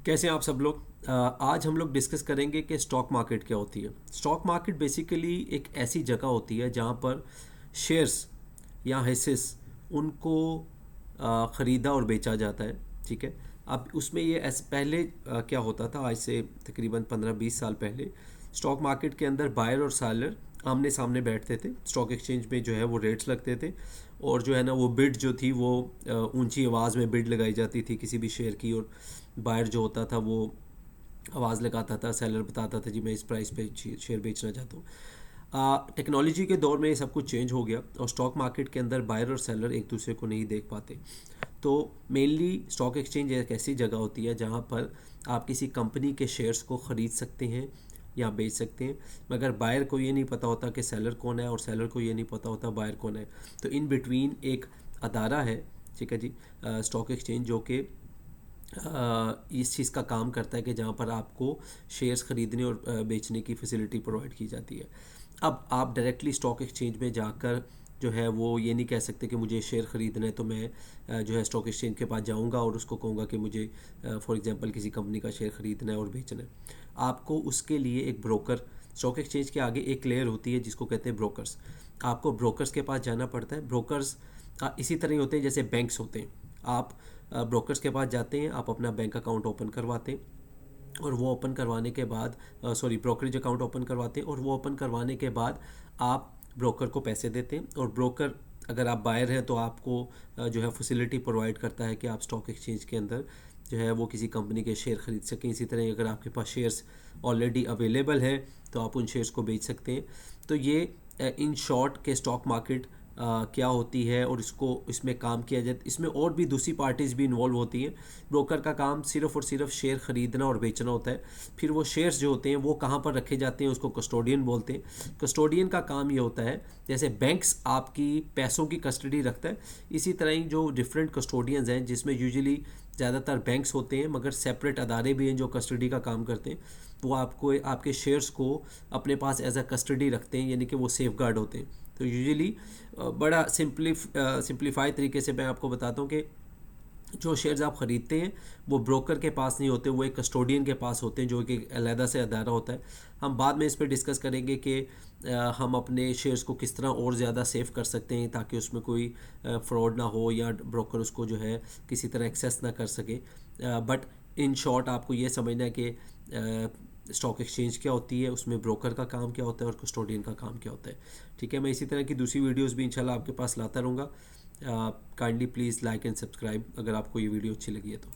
कैसे हैं आप सब लोग। आज हम लोग डिस्कस करेंगे कि स्टॉक मार्केट क्या होती है। स्टॉक मार्केट बेसिकली एक ऐसी जगह होती है जहाँ पर शेयर्स या हिस्सेस उनको ख़रीदा और बेचा जाता है। ठीक है। अब उसमें ये पहले क्या होता था, आज से तकरीबन 15-20 साल पहले स्टॉक मार्केट के अंदर बायर और सेलर आमने सामने बैठते थे। स्टॉक एक्सचेंज में जो है वो रेट्स लगते थे और जो है ना वो बिड जो थी वो ऊंची आवाज़ में बिड लगाई जाती थी किसी भी शेयर की, और बायर जो होता था वो आवाज़ लगाता था, सेलर बताता था जी मैं इस प्राइस पे शेयर बेचना चाहता हूँ। टेक्नोलॉजी के दौर में ये सब कुछ चेंज हो गया और स्टॉक मार्केट के अंदर बायर और सेलर एक दूसरे को नहीं देख पाते। तो मेनली स्टॉक एक्सचेंज एक ऐसी जगह होती है जहाँ पर आप किसी कंपनी के शेयर्स को ख़रीद सकते हैं या बेच सकते हैं, मगर बायर को ये नहीं पता होता कि सेलर कौन है और सेलर को ये नहीं पता होता बायर कौन है। तो इन बिटवीन एक अदारा है, ठीक है जी, स्टॉक एक्सचेंज, जो कि इस चीज़ का काम करता है कि जहाँ पर आपको शेयर्स ख़रीदने और बेचने की फैसिलिटी प्रोवाइड की जाती है। अब आप डायरेक्टली स्टॉक एक्सचेंज में जाकर जो है वो ये नहीं कह सकते कि मुझे शेयर ख़रीदना है तो मैं जो है स्टॉक एक्सचेंज के पास जाऊंगा और उसको कहूँगा कि मुझे फॉर एग्जांपल किसी कंपनी का शेयर ख़रीदना है और बेचना है। आपको उसके लिए एक ब्रोकर, स्टॉक एक्सचेंज के आगे एक लेयर होती है जिसको कहते हैं ब्रोकर्स। आपको ब्रोकर्स के पास जाना पड़ता है। ब्रोकर्स इसी तरह ही होते हैं जैसे बैंक्स होते हैं। आप ब्रोकर्स के पास जाते हैं, आप अपना बैंक अकाउंट ओपन करवाते हैं और वो ओपन करवाने के बाद ब्रोकरेज अकाउंट ओपन करवाते हैं और वो ओपन करवाने के बाद आप ब्रोकर को पैसे देते हैं और ब्रोकर, अगर आप बायर हैं तो आपको जो है फैसिलिटी प्रोवाइड करता है कि आप स्टॉक एक्सचेंज के अंदर जो है वो किसी कंपनी के शेयर ख़रीद सकें। इसी तरह अगर आपके पास शेयर्स ऑलरेडी अवेलेबल हैं तो आप उन शेयर्स को बेच सकते हैं। तो ये इन शॉर्ट के स्टॉक मार्केट क्या होती है और इसमें काम किया जाए। इसमें और भी दूसरी पार्टीज़ भी इन्वॉल्व होती हैं। ब्रोकर का काम सिर्फ़ और सिर्फ शेयर ख़रीदना और बेचना होता है। फिर वो शेयर्स जो होते हैं वो कहाँ पर रखे जाते हैं उसको कस्टोडियन बोलते हैं। कस्टोडियन का काम ये होता है, जैसे बैंक्स आपकी पैसों की कस्टडी रखता है, इसी तरह ही जो डिफरेंट कस्टोडियंस हैं, जिसमें यूजुअली ज़्यादातर बैंक्स होते हैं मगर सेपरेट अदारे भी हैं जो कस्टडी का काम करते हैं, वो आपको आपके शेयर्स को अपने पास एज अ कस्टडी रखते हैं, यानी कि वो सेफ गार्ड होते हैं। तो यूजुअली बड़ा सिंप्लीफाई तरीके से मैं आपको बताता हूँ कि जो शेयर्स आप ख़रीदते हैं वो ब्रोकर के पास नहीं होते, वो एक कस्टोडियन के पास होते हैं जो कि अलहदा से अदारा होता है। हम बाद में इस पर डिस्कस करेंगे कि हम अपने शेयर्स को किस तरह और ज़्यादा सेव कर सकते हैं ताकि उसमें कोई फ्रॉड ना हो या ब्रोकर उसको जो है किसी तरह एक्सेस ना कर सके। बट इन शॉर्ट आपको ये समझना है कि स्टॉक एक्सचेंज क्या होती है, उसमें ब्रोकर का काम क्या होता है और कस्टोडियन का काम क्या होता है। ठीक है, मैं इसी तरह की दूसरी वीडियोस भी इंशाल्लाह आपके पास लाता रहूँगा। Kindly please like and subscribe अगर आपको ये वीडियो अच्छी लगी है तो।